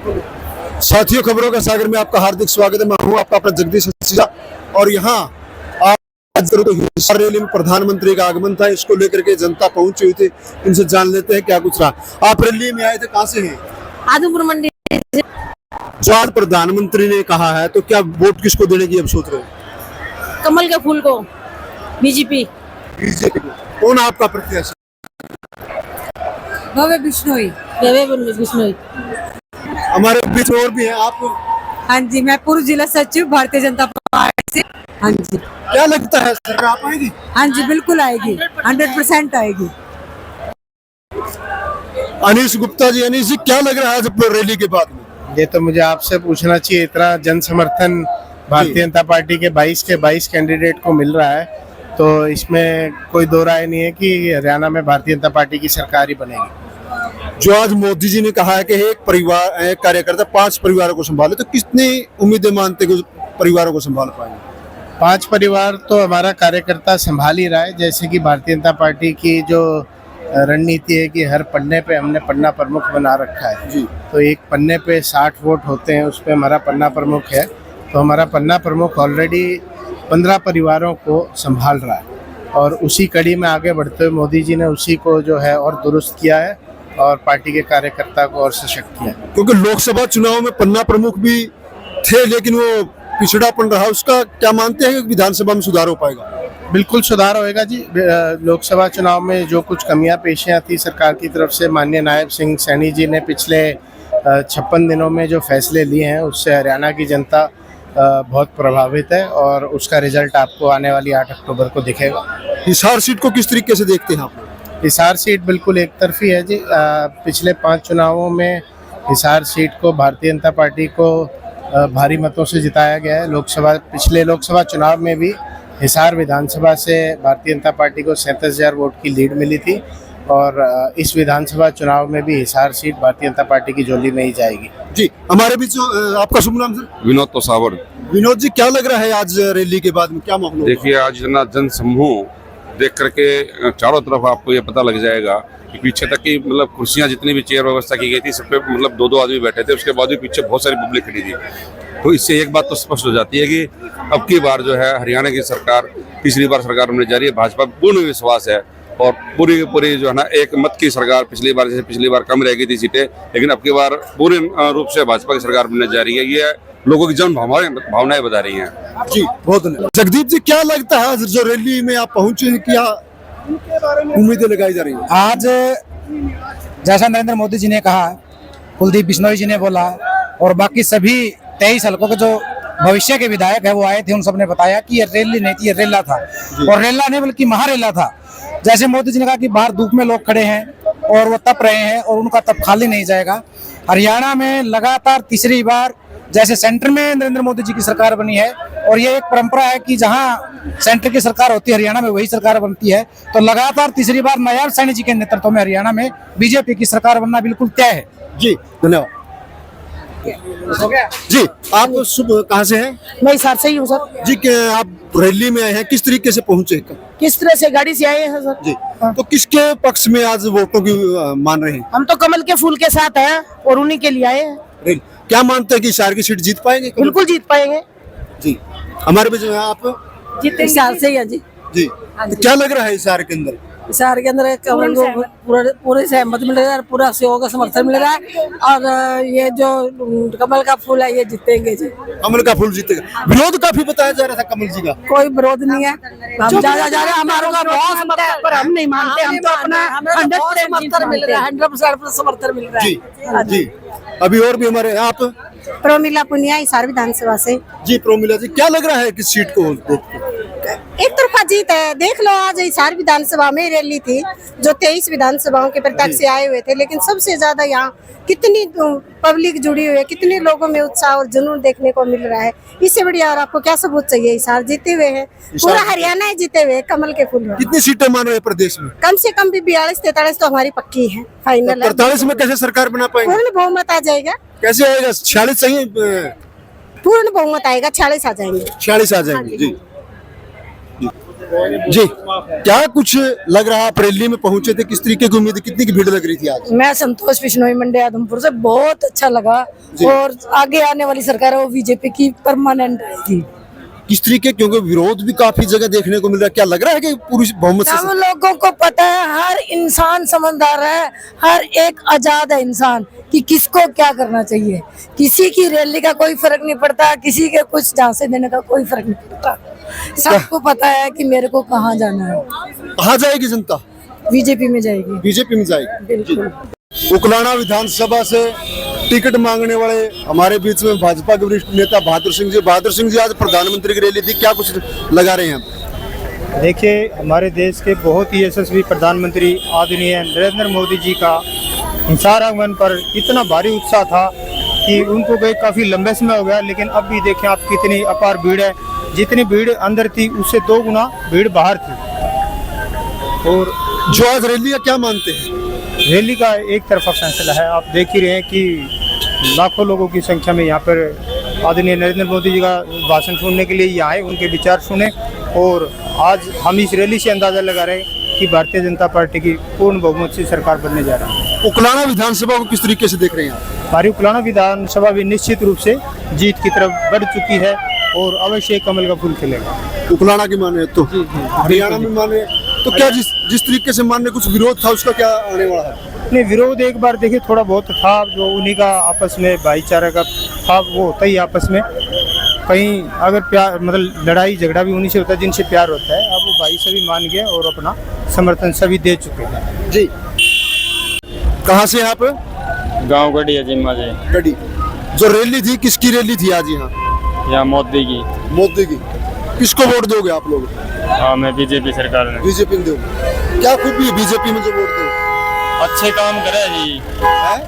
साथियों, खबरों का सागर में आपका हार्दिक स्वागत है। मैं हूं आपका अपना जगदीश सिंह और यहाँ आज तो हिसार रैली में प्रधानमंत्री का आगमन था। इसको लेकर के जनता पहुंची हुई थी। इनसे जान लेते हैं क्या कुछ रहा। आप रैली में आए थे, कहाँ से हैं? आदमपुर मंडी। जो आज प्रधानमंत्री ने कहा है, तो क्या वोट किसको देने की अब सोच रहे हैं? कमल के फूल को, बीजेपी। बीजेपी को। कौन आपका प्रत्याशी? भव्य बिश्नोई। भव्य बिश्नोई। हमारे बीच और भी हैं आप। हाँ जी, मैं पूर्व जिला सचिव भारतीय जनता पार्टी से। हाँ जी, क्या लगता है सरकार आ पाएगी? हाँ जी, बिल्कुल आएगी, 100% आएगी। अनीश गुप्ता जी, अनीश जी, क्या लग रहा है आज रैली के बाद में? ये तो मुझे आपसे पूछना चाहिए। इतना जन समर्थन भारतीय जनता पार्टी के 22 कैंडिडेट को मिल रहा है, तो इसमें कोई दो राय नहीं है कि हरियाणा में भारतीय जनता पार्टी की सरकार ही बनेगी। जो आज मोदी जी ने कहा है कि एक परिवार, एक कार्यकर्ता 5 परिवारों को संभाले, तो कितनी उम्मीदें मानते कि परिवारों को संभाल पाएंगे? 5 परिवार तो हमारा कार्यकर्ता संभाल ही रहा है। जैसे कि भारतीय जनता पार्टी की जो रणनीति है कि हर पन्ने पे हमने पन्ना प्रमुख बना रखा है जी। तो एक पन्ने पे 60 वोट होते हैं, उस पे हमारा पन्ना प्रमुख है। तो हमारा पन्ना प्रमुख ऑलरेडी 15 परिवारों को संभाल रहा है और उसी कड़ी में आगे बढ़ते हुए मोदी जी ने उसी को जो है और दुरुस्त किया है और पार्टी के कार्यकर्ता को और सशक्त किया। क्योंकि लोकसभा चुनाव में पन्ना प्रमुख भी थे, लेकिन वो पिछड़ापन रहा। उसका क्या मानते हैं कि विधानसभा में सुधार हो पाएगा? बिल्कुल सुधार होएगा जी। लोकसभा चुनाव में जो कुछ कमियां पेशियां थी सरकार की तरफ से, माननीय नायब सिंह सैनी जी ने पिछले 56 दिनों में जो फैसले लिए हैं, उससे हरियाणा की जनता बहुत प्रभावित है और उसका रिजल्ट आपको आने वाली 8 अक्टूबर को दिखेगा। हिसार सीट को किस तरीके से देखते हैं आप? हिसार सीट बिल्कुल एक तरफी है जी। पिछले 5 चुनावों में हिसार सीट को भारतीय जनता पार्टी को भारी मतों से जिताया गया है। पिछले लोकसभा चुनाव में भी हिसार विधानसभा से भारतीय जनता पार्टी को 37,000 वोट की लीड मिली थी और इस विधानसभा चुनाव में भी हिसार सीट भारतीय जनता पार्टी की झोली में ही जाएगी। जी, हमारे बीच आपका शुभ नाम सर? विनोद तोसावर। विनोद जी, क्या लग रहा है आज रैली के बाद में क्या माहौल? देखिए, आज इतना जन समूह देख करके चारों तरफ आपको ये पता लग जाएगा कि पीछे तक की मतलब कुर्सियां जितनी भी चेयर व्यवस्था की गई थी, सब पे मतलब 2-2 आदमी बैठे थे। उसके बाद भी पीछे बहुत सारी पब्लिक खड़ी थी। तो इससे एक बात तो स्पष्ट हो जाती है कि अब की बार जो है हरियाणा की सरकार तीसरी बार सरकार बनने जा रही है। भाजपा पूर्ण विश्वास है और पूरी जो है ना एक मत की सरकार। पिछली बार जैसे पिछली बार कम रह गई थी सीटें, लेकिन अब की बार पूरे रूप से भाजपा की सरकार बनने जा रही है। ये लोगों की जन भावनाएं बता रही हैं। जी, बहुत धन्यवाद। जगदीप जी, क्या लगता है आज जो रैली में आप पहुंचे हैं, क्या उम्मीदें लगाई जा रही है? आज जैसा नरेंद्र मोदी जी ने कहा, कुलदीप बिश्नोई जी ने बोला और बाकी सभी 23 हल्कों के जो भविष्य के विधायक है वो आए थे, उन सब ने बताया कि ये रैली नहीं थी, ये रेला था। और रेला नहीं बल्कि महारेला था। जैसे मोदी जी ने कहा कि बाहर धूप में लोग खड़े हैं और वो तप रहे हैं और उनका तप खाली नहीं जाएगा। हरियाणा में लगातार तीसरी बार जैसे सेंटर में नरेंद्र मोदी जी की सरकार बनी है और ये एक परंपरा है कि जहां सेंटर की सरकार होती है हरियाणा में वही सरकार बनती है, तो लगातार तीसरी बार नायब सैनी जी के नेतृत्व में हरियाणा में बीजेपी की सरकार बनना बिल्कुल तय है। जी, धन्यवाद। जी, आप सुबह कहाँ से हैं? मैं हिसार से ही हूँ सर। जी, क्या आप रैली में आए हैं, किस तरीके से पहुंचे? किस तरह से गाड़ी से आए हैं सर? जी, तो किसके पक्ष में आज वोटों की मान रहे हैं? हम तो कमल के फूल के साथ हैं और उन्हीं के लिए आए हैं। क्या मानते हैं कि हिसार की सीट जीत पाएंगे? बिल्कुल जीत पाएंगे जी। हमारे बीच में आप? हिसार से ही है जी। जी, तो क्या लग रहा है हिसार के अंदर? हिसार के अंदर कमल को पूरे सहमत मिल रहा है, पूरा सहयोग का समर्थन मिल रहा है और ये जो कमल का फूल है ये जीतेंगे जी। कमल का फूल जीतेगा। विरोध काफी बताया जा रहा था कमल जी का। कोई विरोध नहीं है, हम जा रहे हमारे का बहुत समर्थन, पर हम नहीं मानते। हम तो अपना 100% समर्थन मिल रहा है, 100% समर्थन मिल रहा है। जी, अभी और भी हमारे आप? प्रोमिला पुनिया, हिसार विधानसभा से। जी, प्रोमिला जी, क्या लग रहा है किस सीट को एक तरफा जीत है। देख लो, आज हिसार विधानसभा में रैली थी जो 23 विधानसभाओं के प्रत्यक्ष से आए हुए थे, लेकिन सबसे ज्यादा यहाँ कितनी पब्लिक जुड़ी हुई है, कितने लोगों में उत्साह और जुनून देखने को मिल रहा है। इससे बढ़िया और आपको क्या सबूत चाहिए? हिसार जीते हुए है, पूरा हरियाणा ही जीते हुए कमल के फूल। कितनी सीटें मान रहे हैं प्रदेश में? कम से कम भी 42-43 तो हमारी पक्की है, फाइनल है। 43 में कैसे सरकार बना पाएंगे? पूर्ण बहुमत आ जाएगा। कैसे आएगा? 46 सही? पूर्ण बहुमत आएगा, 46 आ जाएंगे। 46 आ जाएंगे। जी, जी, क्या कुछ लग रहा, आप रैली में पहुंचे थे, किस तरीके की उम्मीद, कितनी की भीड़ लग रही थी आज? मैं संतोष बिश्नोई मंडी आदमपुर से, बहुत अच्छा लगा। और आगे आने वाली सरकार है वो बीजेपी की परमानेंट रहेगी। किस तरीके, क्योंकि विरोध भी काफी जगह देखने को मिल रहा है, क्या लग रहा है कि पूरी बहुमत से? हम लोगों को पता है हर इंसान समझदार है, हर एक आजाद है इंसान कि किसको क्या करना चाहिए। किसी की रैली का कोई फर्क नहीं पड़ता, किसी के कुछ झांसे देने का कोई फर्क नहीं पड़ता। सबको पता है कि मेरे को कहाँ जाना है। कहाँ जाएगी जनता? बीजेपी में जाएगी। बीजेपी में जाएगी। बिल्कुल। उकलाना विधानसभा से टिकट मांगने वाले हमारे बीच में भाजपा के वरिष्ठ नेता बहादुर सिंह जी। बहादुर सिंह जी, आज प्रधानमंत्री की रैली थी, क्या कुछ लगा रहे हैं आप? देखिए, हमारे देश के बहुत ही यशस्वी प्रधानमंत्री आदरणीय नरेंद्र मोदी जी का हिसार आगमन पर इतना भारी उत्साह था कि उनको गए काफ़ी लंबे समय हो गया, लेकिन अब भी देखें आप कितनी अपार भीड़ है। जितनी भीड़ अंदर थी उससे 2 गुना भीड़ बाहर थी। और जो आज रैली का क्या मानते हैं? रैली का एक तरफा फैसला है। आप देख ही रहे हैं कि लाखों लोगों की संख्या में यहाँ पर आदरणीय नरेंद्र मोदी जी का भाषण सुनने के लिए यहाँ आए, उनके विचार सुने। और आज हम इस रैली से अंदाजा लगा रहे हैं कि भारतीय जनता पार्टी की पूर्ण बहुमत से सरकार बनने जा रही है। उकलाना विधानसभा को किस तरीके से देख रहे हैं आप? हमारी उकलाना विधानसभा भी निश्चित रूप से जीत की तरफ बढ़ चुकी है और अवश्य कमल का फूल खिलेगा। उकलाना की माने तो हरियाणा में माने तो क्या जिस तरीके से मानने कुछ विरोध था, उसका क्या आने वाला है? नहीं, विरोध एक बार देखिए थोड़ा बहुत था, जो उन्हीं का आपस में भाईचारा का था, वो होता ही आपस में। कहीं अगर प्यार, मतलब लड़ाई झगड़ा भी उन्हीं से होता है जिनसे प्यार होता है। अब वो भाई सभी मान गए और अपना समर्थन सभी दे चुके हैं। जी, कहाँ से आप? गांव गढ़ी है जिम्मा जी। गढ़ी। जो रैली थी, किसकी रैली थी आज यहाँ? यहाँ मोदी की। मोदी की। किसको वोट दोगे आप लोग? हाँ, मैं बीजेपी सरकार में। बीजेपी में दोगे। क्या खूबी है बीजेपी में जो वोट दोगे? अच्छे काम करे जी,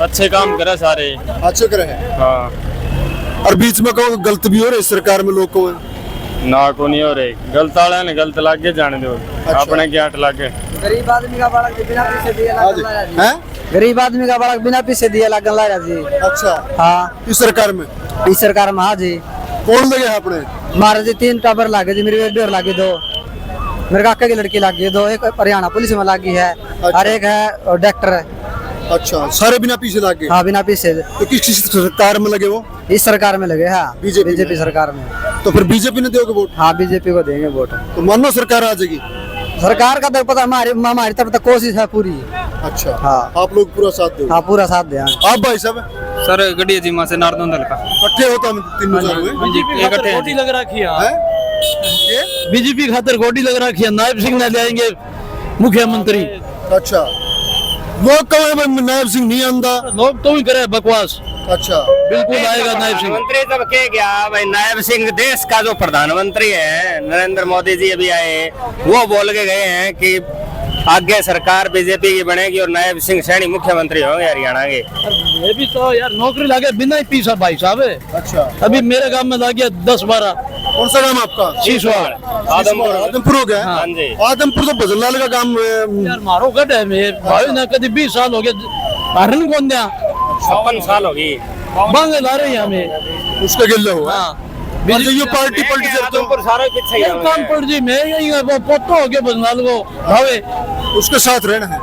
अच्छे काम करे सारे। अच्छे करे हैं। हाँ। और बीच में कहो गलत भी हो रहे सरकार में, लोग को ना को नहीं हो रहे, गलत वाले ने गलत लागे जाने दो। अच्छा। अपने क्या लागे। गरीब आदमी का बालक बिना पैसे दिए हैं? गरीब आदमी का बालक बिना पैसे दिए लगन ला रहा जी। अच्छा, हाँ, इस सरकार में? इस सरकार में। हाँ जी। कौन लगे अपने? हमारे जी 3 टाबर लागे जी, मेरी बेटी और लागे 2, मेरे काका की लड़की लागी 2, एक हरियाणा पुलिस में लागी है। अच्छा। और एक है डॉक्टर है। अच्छा, सारे बिना पीछे लागे? हाँ, बिना पैसे। तो किस सरकार में लगे वो? इस सरकार में लगे। हाँ, बीजेपी सरकार में। तो फिर बीजेपी ने दोगे वोट? हाँ, बीजेपी को देंगे वोट। तो मानो सरकार आ जाएगी? सरकार का तो पता, हमारी तरफ तो कोशिश है पूरी। अच्छा। हाँ, आप लोग पूरा साथ दो? हाँ, पूरा साथ दे। आप भाई साहब? सर गढ़ी जिम्मा से नारदोंदल का। इकट्ठे होता हम तीनों जन हुए? गोटी लग रखी है। बीजेपी खातर गोटी लग रखी है, नायब सिंह ने जाएंगे मुख्यमंत्री। अच्छा, लोग कहे नायब सिंह नहीं आंदा, लोग तो ही करे बकवास। अच्छा, बिल्कुल आएगा नायब सिंह। मंत्री जब के गया भाई, नायब सिंह देश का जो प्रधानमंत्री है, नरेंद्र मोदी जी अभी आए, वो बोल के गए हैं कि आगे सरकार बीजेपी की बनेगी और नायब सिंह सैनी मुख्यमंत्री होंगे हरियाणा के। ये भी तो यार नौकरी लागे बिना ही पीसा भाई साहब। अच्छा, अभी मेरे गांव में लागे 10-12। कौन सा गाँव आपका? शीशवाड़। आदमपुर हो गया। हाँ जी। आदमपुर तो भजनलाल का काम यार मारो गढ़ है मेरे भाई ना, कभी 20 साल हो गए हरन कौन दिया। 56 साल होगी। बांगे ला रहे हैं हमें। उसका गिल्ला हुआ। हाँ, ये पार्टी पलटी आदमपुर सारा पीछे ही है। काम पड़ जी, मैं यही वो पोतो हो गया बजनाल को भावे, उसके साथ रहना है।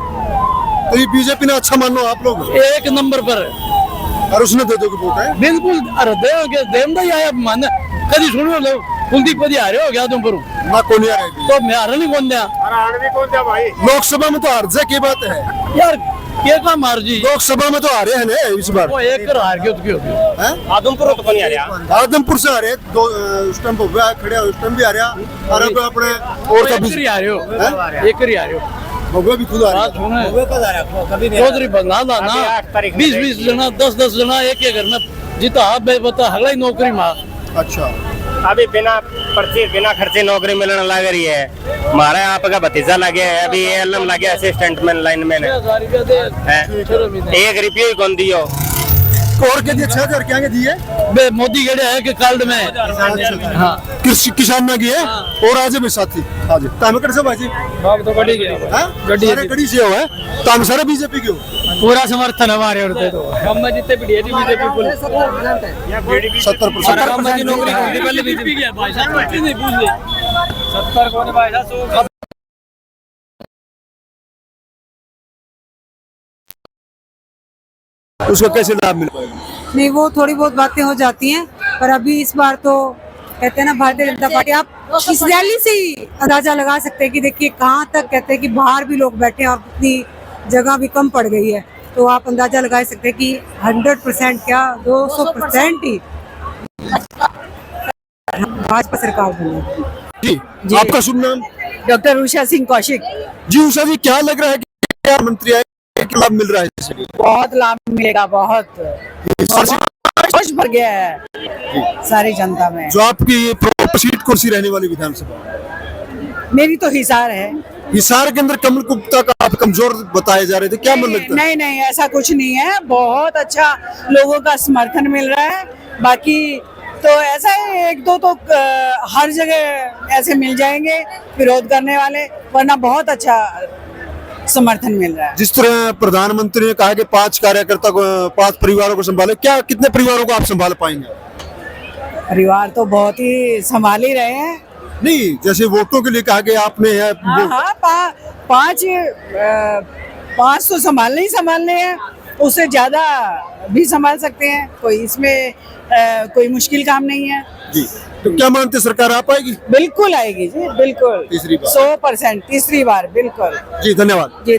तो ये बीजेपी ने अच्छा मानो आप लोग, 1 नंबर पर। और उसने दे दोगे वोट है? बिल्कुल। अरे देम ही आया माने कभी सुनो लो कुलदीप पदी आ रहे हो गया तुम ना कौन आ रहे तो मैं हरन ही कौन दिया। भाई लोकसभा में तो हार जाए की बात है यार, क्या काम हार जी? लोकसभा में तो आ रहे हैं ना इस बार। वो एक कर हार गया तो क्यों? आदमपुर तो नहीं आ रहा। आदमपुर से आ रहे दो, उस टाइम खड़े उस टाइम भी आ रहा, और अब अपने और एक ही आ रहे हो, एक ही आ रहे हो। भगवा भी खुद आ रहा है। चौधरी बंगाला ना 20-20 जना 10-10 जना एक घर में जीता आप बता हगला ही नौकरी मार। अच्छा, अभी बिना पर्ची बिना खर्चे नौकरी मिलने लग रही है। हमारा आपका भतीजा लगे है, अभी एएलएम लगे असिस्टेंट में लाइन में 1 रुपये ही कौन दियो। और के दिए 6000 क्या दिए? बे मोदी गड़े है कि कार्ड में। हाँ, कृषि किसान में गए और आज भी साथी आज तामकर से बाजी बाप तो गड़ी गया। हां, गड़ी से हो है तो हम सारे बीजेपी के हो। पूरा समर्थन हमारे और दे दो हम जितने भी बीजेपी फुल 70% नौकरी पहले बीजेपी गया भाई साहब नहीं पूछ ले। 70 को भाई 100 उसको कैसे लाभ मिल पाएगा? नहीं, वो थोड़ी बहुत बातें हो जाती हैं, पर अभी इस बार तो कहते हैं ना, भारतीय जनता पार्टी, आप इस रैली से ही अंदाजा लगा सकते हैं कि देखिए कहाँ तक कहते हैं कि बाहर भी लोग बैठे हैं और इतनी जगह भी कम पड़ गई है, तो आप अंदाजा लगा सकते हैं कि 100% क्या 200% ही भाजपा सरकार बनी। जी, आपका शुभ नाम? डॉक्टर उषा सिंह कौशिक। जी उषा जी, क्या लग रहा है कि क्या मंत्री आए, क्या लाभ मिल रहा है इससे? बहुत लाभ मिलेगा, बहुत जोश भर गया है सारी जनता में। जो आपकी ये प्रॉपर सीट कुर्सी रहने वाली विधानसभा, मेरी तो हिसार है। हिसार के अंदर कमल गुप्ता का आप कमजोर बताए जा रहे थे, क्या मन लगता है? नहीं नहीं, ऐसा कुछ नहीं है, बहुत अच्छा लोगों का समर्थन मिल रहा है। बाकी तो ऐसा है, एक दो तो हर जगह ऐसे मिल जाएंगे विरोध करने वाले, वरना बहुत अच्छा समर्थन मिल रहा है। जिस तरह प्रधानमंत्री ने कहा कि 5 कार्यकर्ता को, 5 परिवारों को संभाले, क्या कितने परिवारों को आप संभाल पाएंगे? परिवार तो बहुत ही संभाल ही रहे हैं। नहीं, जैसे वोटों के लिए कहा कि आपने पाँच तो संभालने ही संभालने हैं, उससे ज्यादा भी संभाल सकते हैं, कोई इसमें कोई मुश्किल काम नहीं है जी। तो क्या मानते सरकार आ पाएगी? बिल्कुल आएगी जी, बिल्कुल, तीसरी बार 100% तीसरी बार, बिल्कुल जी। धन्यवाद।